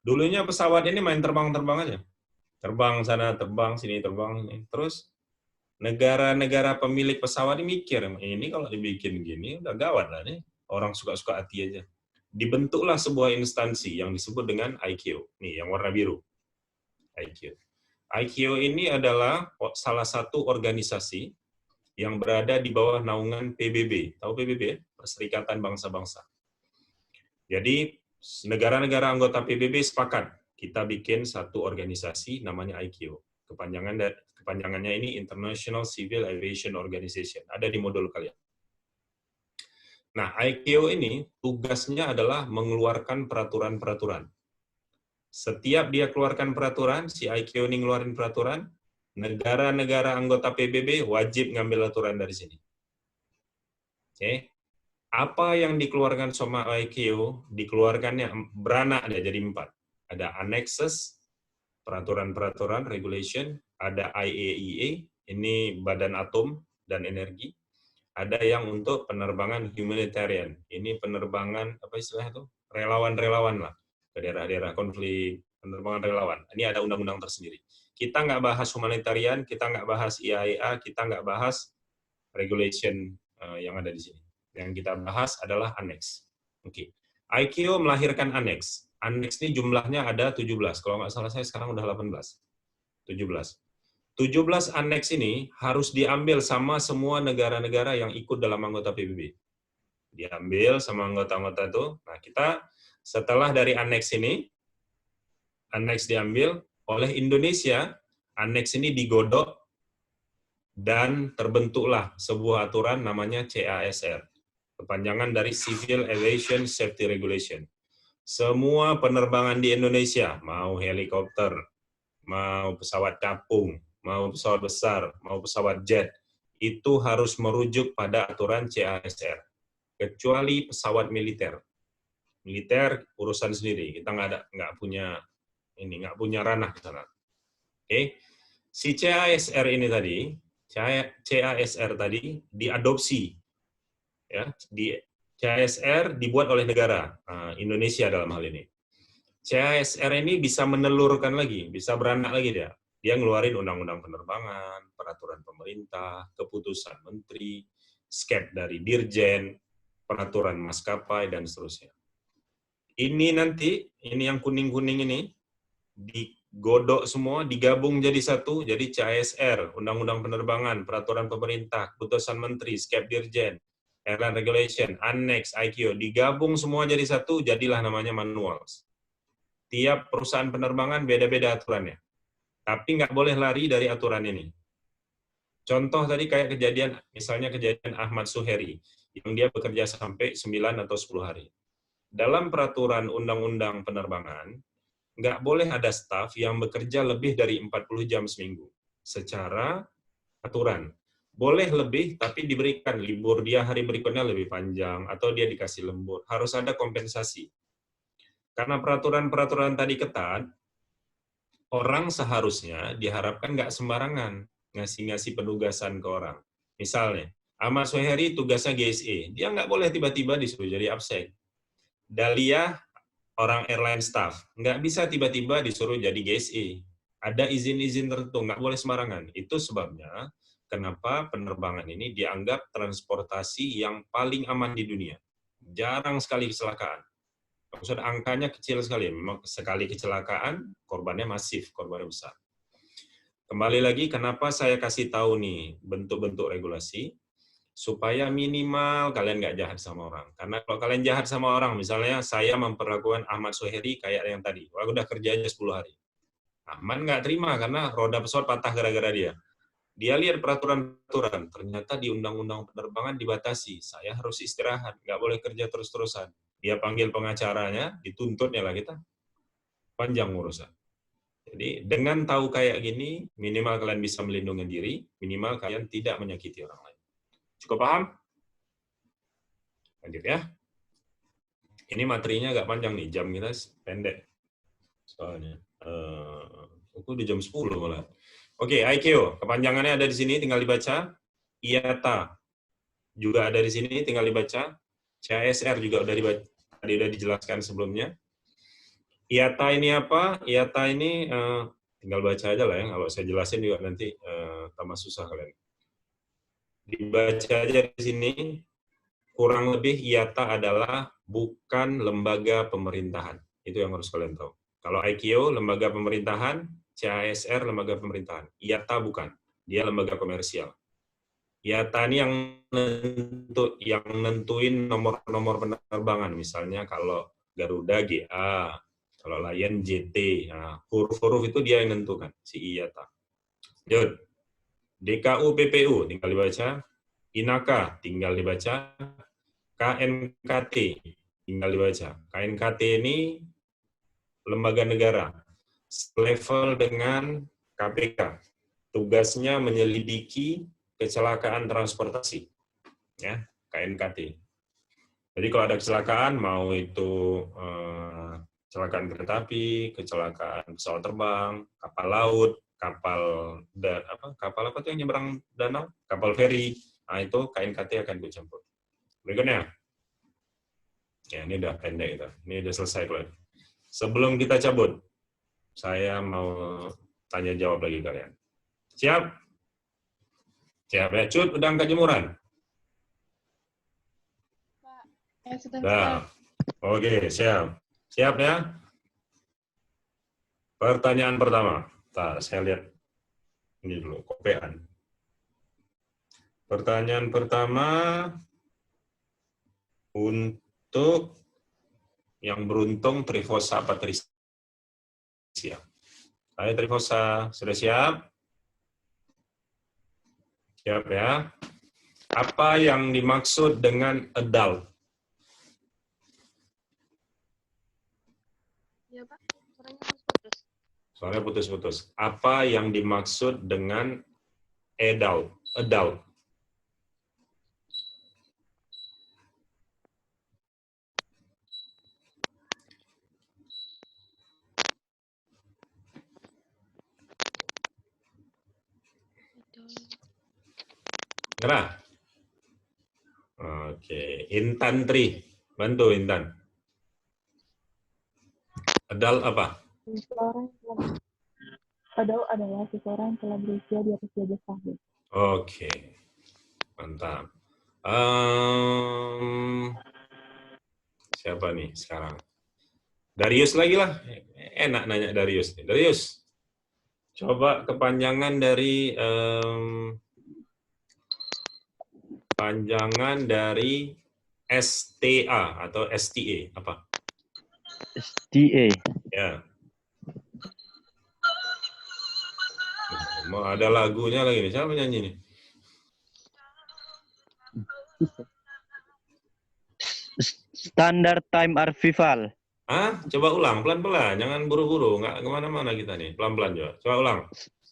Dulunya pesawat ini main terbang-terbang aja. Terbang sana, terbang sini, terbang ini. Terus negara-negara pemilik pesawat ini mikir, ini kalau dibikin gini udah gawat lah nih. Orang suka-suka hati aja. Dibentuklah sebuah instansi yang disebut dengan ICAO. Nih, yang warna biru. ICAO. ICAO ini adalah salah satu organisasi yang berada di bawah naungan PBB. Tahu PBB? Perserikatan Bangsa-Bangsa. Jadi, negara-negara anggota PBB sepakat kita bikin satu organisasi namanya ICAO. Kepanjangannya ini International Civil Aviation Organization. Ada di modul kalian. Nah, ICAO ini tugasnya adalah mengeluarkan peraturan-peraturan. Setiap dia keluarkan peraturan, si ICAO ini ngeluarin peraturan, negara-negara anggota PBB wajib ngambil aturan dari sini. Oke. Apa yang dikeluarkan sama ICAO, dikeluarkannya beranak ada jadi 4. Ada annexes, peraturan-peraturan, regulation, ada IAEA, ini Badan Atom dan Energi, ada yang untuk penerbangan humanitarian, ini penerbangan, apa istilahnya itu? Relawan-relawan lah, ke daerah-daerah konflik, penerbangan relawan. Ini ada undang-undang tersendiri. Kita nggak bahas humanitarian, kita nggak bahas IAEA, kita nggak bahas regulation yang ada di sini. Yang kita bahas adalah annex. Oke. ICAO melahirkan annex. Annex ini jumlahnya ada 17. Kalau nggak salah saya sekarang udah 18. 17. 17 annex ini harus diambil sama semua negara-negara yang ikut dalam anggota PBB. Diambil sama anggota-anggota itu. Nah, kita setelah dari annex ini, annex diambil oleh Indonesia, annex ini digodok dan terbentuklah sebuah aturan namanya CASR. Kepanjangan dari Civil Aviation Safety Regulation. Semua penerbangan di Indonesia, mau helikopter, mau pesawat capung, mau pesawat besar, mau pesawat jet, itu harus merujuk pada aturan CASR. Kecuali pesawat militer. Militer urusan sendiri, kita nggak punya ranah ke sana. Oke. Si CASR ini tadi, CASR tadi diadopsi. Ya, di CASR dibuat oleh negara, Indonesia dalam hal ini. CASR ini bisa menelurkan lagi, bisa beranak lagi dia. Dia ngeluarin undang-undang penerbangan, peraturan pemerintah, keputusan menteri, skep dari dirjen, peraturan maskapai, dan seterusnya. Ini nanti, ini yang kuning-kuning ini, digodok semua, digabung jadi satu, jadi CASR, undang-undang penerbangan, peraturan pemerintah, keputusan menteri, skep dirjen, Airline Regulation, Annex, ICAO, digabung semua jadi satu, jadilah namanya manuals. Tiap perusahaan penerbangan beda-beda aturannya. Tapi nggak boleh lari dari aturan ini. Contoh tadi kayak kejadian, misalnya kejadian Ahmad Suheri, yang dia bekerja sampai 9 atau 10 hari. Dalam peraturan undang-undang penerbangan, nggak boleh ada staf yang bekerja lebih dari 40 jam seminggu. Secara aturan. Boleh lebih, tapi diberikan libur dia hari berikutnya lebih panjang, atau dia dikasih lembur. Harus ada kompensasi. Karena peraturan-peraturan tadi ketat, orang seharusnya diharapkan nggak sembarangan ngasih-ngasih penugasan ke orang. Misalnya, Ahmad Suheri tugasnya GSE, dia nggak boleh tiba-tiba disuruh jadi absek. Dahlia, orang airline staff, nggak bisa tiba-tiba disuruh jadi GSE. Ada izin-izin tertentu, nggak boleh sembarangan. Itu sebabnya kenapa penerbangan ini dianggap transportasi yang paling aman di dunia. Jarang sekali kecelakaan. Maksud angkanya kecil sekali. Memang sekali kecelakaan, korbannya masif, korbannya besar. Kembali lagi, kenapa saya kasih tahu nih bentuk-bentuk regulasi, supaya minimal kalian nggak jahat sama orang. Karena kalau kalian jahat sama orang, misalnya saya memperlakukan Ahmad Suheri kayak yang tadi, wah udah kerjanya 10 hari. Ahmad nggak terima karena roda pesawat patah gara-gara dia. Dia lihat peraturan-peraturan, ternyata di undang-undang penerbangan dibatasi. Saya harus istirahat, nggak boleh kerja terus-terusan. Dia panggil pengacaranya, dituntutnya lah kita. Panjang urusan. Jadi dengan tahu kayak gini, minimal kalian bisa melindungi diri, minimal kalian tidak menyakiti orang lain. Cukup paham? Lanjut ya. Ini materinya agak panjang nih, jam kita pendek. Soalnya, aku udah jam 10 malah. Oke, ICAO, kepanjangannya ada di sini, tinggal dibaca. IATA juga ada di sini, tinggal dibaca. CASR juga udah dibaca, tadi udah dijelaskan sebelumnya. IATA ini apa? IATA ini tinggal baca aja lah ya. Kalau saya jelasin juga nanti tambah susah kalian. Dibaca aja di sini. Kurang lebih IATA adalah bukan lembaga pemerintahan. Itu yang harus kalian tahu. Kalau ICAO lembaga pemerintahan, CASR lembaga pemerintahan. IATA bukan. Dia lembaga komersial. IATA ini yang nentuin nomor-nomor penerbangan. Misalnya kalau Garuda GA, kalau Lion JT, nah, huruf-huruf itu dia yang nentukan, si IATA. Lanjut. DKU PPU, tinggal dibaca. INAKA, tinggal dibaca. KNKT, tinggal dibaca. KNKT ini lembaga negara, level dengan KPK. Tugasnya menyelidiki kecelakaan transportasi. Ya, KNKT. Jadi kalau ada kecelakaan, mau itu kecelakaan kereta api, kecelakaan pesawat terbang, kapal laut, kapal apa tuh yang nyebrang danau, kapal feri, nah itu KNKT akan ikut campur. Berikutnya, ya ini udah pendek itu, ini udah selesai kalau. Sebelum kita cabut, saya mau tanya jawab lagi kalian. Siap? Siap ya, Cut, udah angkat jemuran? Nah, oke, siap. Siap ya? Pertanyaan pertama. Saya lihat ini dulu, kopean. Pertanyaan pertama untuk yang beruntung Trifosa Patricia. Hai Trifosa, sudah siap? Siap ya? Apa yang dimaksud dengan adult? Ya, Pak. Suaranya putus-putus. Suaranya putus-putus. Apa yang dimaksud dengan adult? Adult. Gerah? Oke. Intan Tri. Bantu Intan. Adult apa? Adult adalah seseorang yang telah berusia di atas 12 tahun. Oke. Mantap. Siapa nih sekarang? Darius lagi lah. Enak nanya Darius. Darius, coba kepanjangan dari kepanjangan dari STA atau STA apa? STA. Ya. Mau ada lagunya lagi nih. Siapa nyanyi nih? Standard Time Arrival. Ah, coba ulang pelan-pelan, jangan buru-buru, nggak kemana-mana kita nih, pelan-pelan coba. Coba ulang.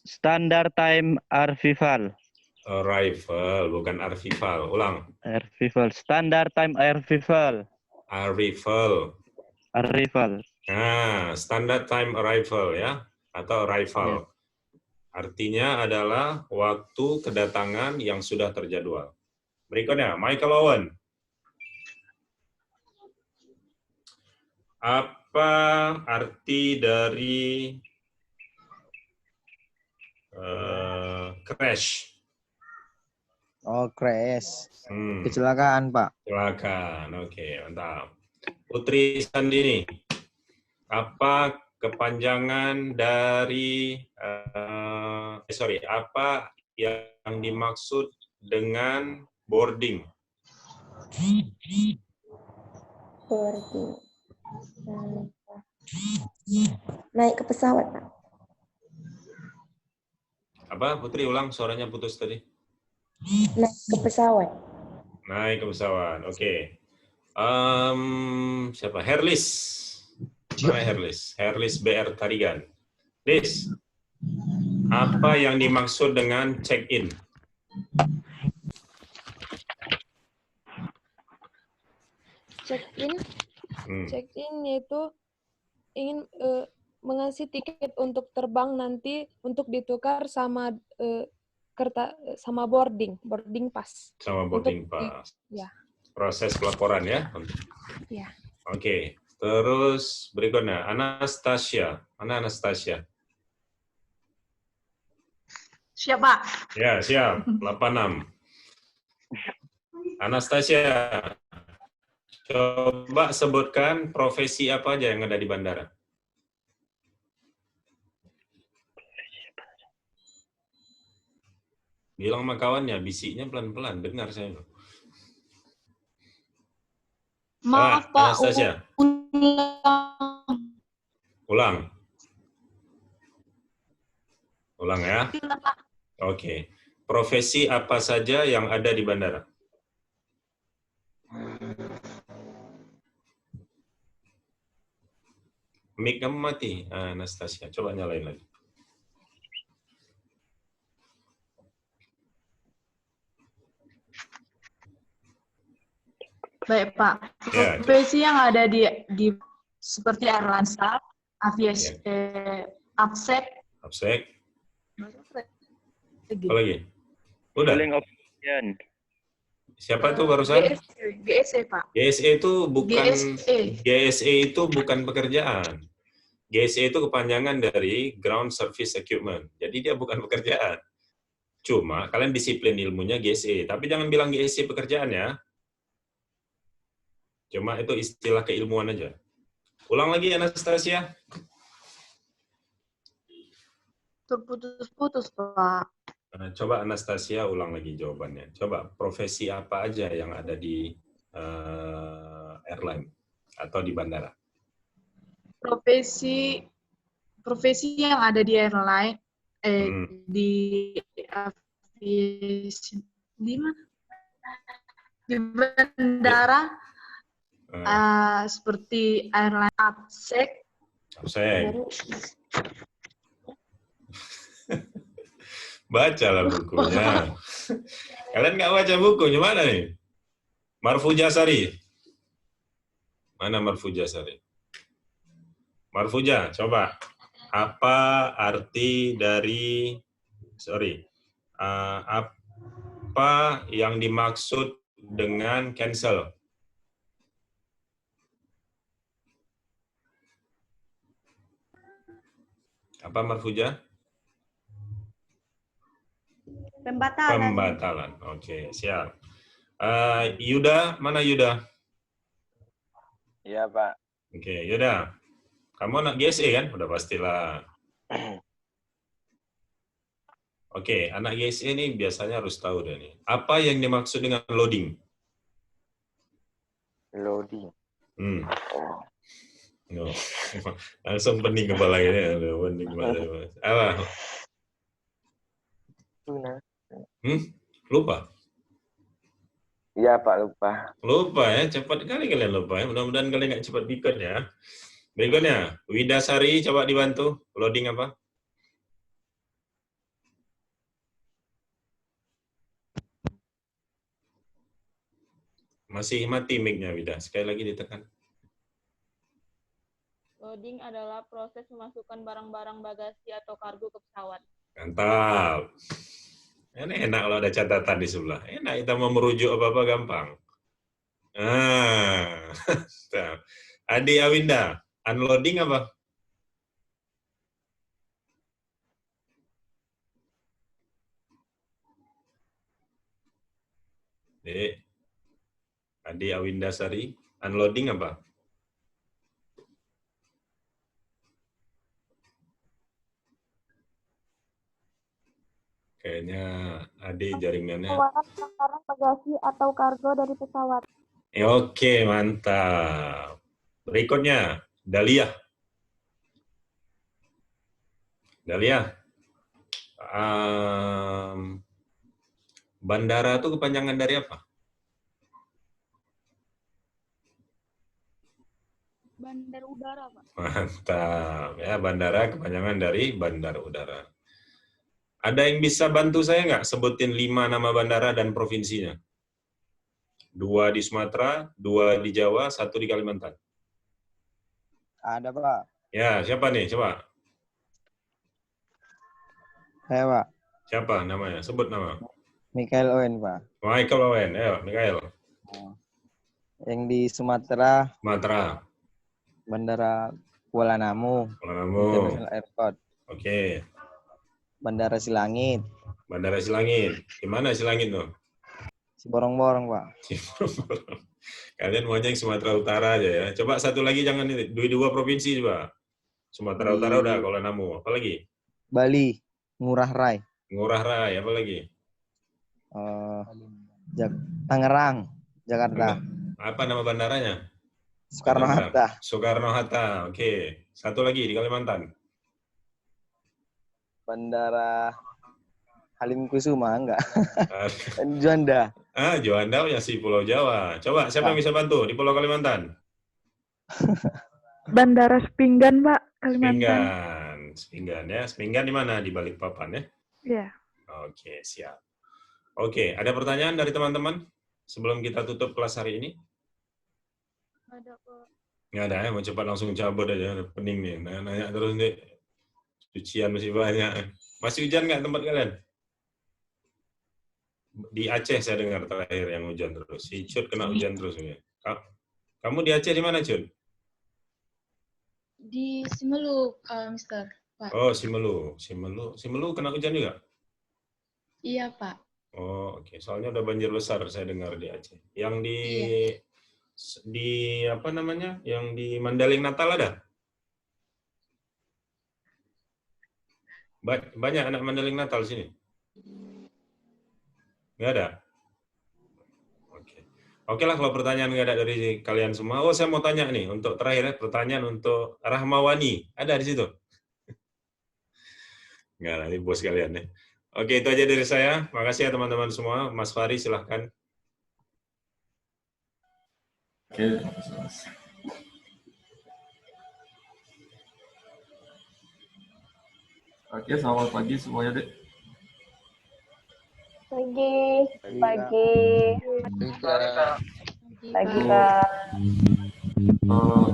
Standard Time Arrival. Arrival, bukan Arrival. Ulang. Arrival. Standard Time Arrival. Arrival. Arrival. Nah, Standard Time Arrival ya, atau arrival. Artinya adalah waktu kedatangan yang sudah terjadwal. Berikutnya, Michael Owen. Apa arti dari crash? Oh, crash. Kecelakaan, Pak. Kecelakaan, oke, mantap. Putri Sandini, apa kepanjangan dari, apa yang dimaksud dengan boarding? Boarding. Naik ke pesawat, Pak. Apa, Putri, ulang, suaranya putus tadi. Naik ke pesawat. Naik ke pesawat, oke. Siapa? Herlis. Mana Herlis? Herlis BR Tarigan. Lis, apa yang dimaksud dengan check-in? Check-in, check-in yaitu ingin mengasih tiket untuk terbang nanti untuk ditukar sama sama boarding pass. Sama boarding pass. Ya. Proses pelaporan ya. Ya. Oke. Terus berikutnya Anastasia. Mana Anastasia? Siap, Pak. Ya, siap. 86. Anastasia, coba sebutkan profesi apa aja yang ada di bandara. Bilang sama kawannya, bisiknya pelan-pelan, dengar saya. Maaf, Pak. Anastasia. Ulang. Ulang ya. Oke. Profesi apa saja yang ada di bandara? Mic kamu mati, Anastasia. Coba nyalain lagi. Baik, Pak. Ya, Profesi yang ada di seperti airline staff, aviasi, absek. Absek. Apa lagi? Udah. Siapa tuh barusan? GSE, Pak. GSE itu bukan GSE. GSE itu bukan pekerjaan. GSE itu kepanjangan dari Ground Service Equipment. Jadi dia bukan pekerjaan. Cuma kalian disiplin ilmunya GSE, tapi jangan bilang GSE pekerjaan ya. Cuma itu istilah keilmuan aja. Ulang lagi Anastasia. Terputus-putus, Pak. Coba Anastasia ulang lagi jawabannya. Coba profesi apa aja yang ada di airline atau di bandara? Profesi yang ada di airline, di aviasi, di mana? Di bandara, seperti airline absek. Absek. Bacalah bukunya. Kalian nggak baca bukunya mana nih? Marfuja Sari. Mana Marfuja Sari? Marfuja, coba. Apa arti dari, apa yang dimaksud dengan cancel? Apa Marfuja? Pembatalan. Pembatalan. Oke, siap. Yuda, mana Yuda? Iya, Pak. Oke, Yuda. Kamu anak GSE kan? Udah pastilah. Oke, anak GSE ini biasanya harus tahu deh nih. Apa yang dimaksud dengan loading? Loading. No. Langsung pening kepala ini. Pening kepala. Apa? Lupa? Iya Pak, lupa. Lupa ya, cepat kali kalian lupa ya. Mudah-mudahan kalian nggak cepat pikir ya. Berikutnya, Widasari coba dibantu. Loading apa? Masih mati mic-nya, Wida. Sekali lagi ditekan. Loading adalah proses memasukkan barang-barang bagasi atau kargo ke pesawat. Mantap. Ini enak kalau ada catatan di sebelah. Enak kita mau merujuk apa-apa gampang. Adi Awinda, unloading apa? Adi Awinda Sari, unloading apa? Kayaknya Adi jaringannya. Pengeluaran barang bagasi atau kargo dari pesawat. Oke, mantap. Berikutnya, Dahlia. Dahlia. Bandara itu kepanjangan dari apa? Bandar udara, Pak. Mantap. Ya, bandara kepanjangan dari bandar udara. Ada yang bisa bantu saya nggak sebutin 5 nama bandara dan provinsinya? 2 di Sumatera, 2 di Jawa, 1 di Kalimantan. Ada, Pak. Ya, siapa nih? Coba. Saya, Pak. Siapa namanya? Sebut nama. Michael Owen, Pak. Michael Owen. Ayo, Michael. Yang di Sumatera. Sumatera. Bandara Kuala Namu. Kuala Namu. International Airport. Oke. Bandara Silangit. Bandara Silangit. Di mana Silangit tuh? Ciborong-borong, Pak. Kalian maunya yang Sumatera Utara aja ya. Coba satu lagi jangan ini. 2 provinsi coba. Sumatera Utara udah, Kuala Namu. Apa lagi? Bali, Ngurah Rai. Ngurah Rai, apa lagi? Tangerang, Jakarta. Apa nama bandaranya? Soekarno-Hatta. Soekarno-Hatta, oke. Satu lagi di Kalimantan. Bandara Halim Kusuma, enggak. Juanda. Juanda masih Pulau Jawa. Coba, siapa yang bisa bantu di Pulau Kalimantan? Bandara Sepinggan, Pak, Kalimantan. Sepinggan ya. Sepinggan di mana? Di Balikpapan ya? Iya. Oke, siap. Oke, ada pertanyaan dari teman-teman sebelum kita tutup kelas hari ini? Ada, Pak. Nggak ada ya, mau cepat langsung cabut aja. Pening nih, nanya terus nih. Cucian masih banyak. Masih hujan nggak tempat kalian? Di Aceh saya dengar terakhir yang hujan terus. Si Cut kena hujan terus. Kamu di Aceh di mana, Cut? Di Simelu, Mister. Pak. Oh, Simelu. Simelu kena hujan juga? Iya, Pak. Oh, oke. Soalnya udah banjir besar saya dengar di Aceh. Yang di apa namanya? Yang di Mandaling Natal ada? Banyak anak Mandaling Natal sini? Nggak ada? Oke lah, kalau pertanyaan nggak ada dari kalian semua. Oh, saya mau tanya nih, untuk terakhir pertanyaan untuk Rahmawani. Ada di situ? Nggak, nanti bos kalian nih. Oke, itu aja dari saya. Makasih ya teman-teman semua. Mas Fari, silahkan. Oke, terima kasih Mas. Oke, selamat pagi semuanya, Dek. Pagi.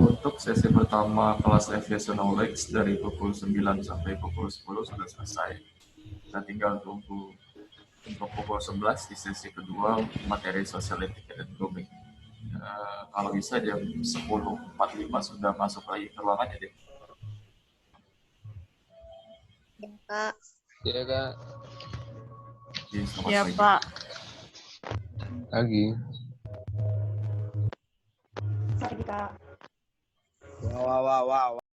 Untuk sesi pertama kelas Aviation Knowledge dari pukul 9 sampai pukul 10 sudah selesai. Kita tinggal tunggu untuk pukul 11 di sesi kedua materi social etiquette dan grooming. Kalau bisa jam 10.45 sudah masuk lagi ke ruangan ya, Dek. Ya, Kak. Iya, Kak. Oke, selamat Ya, pagi. Pak. Pagi. Pagi, Kak. Wow.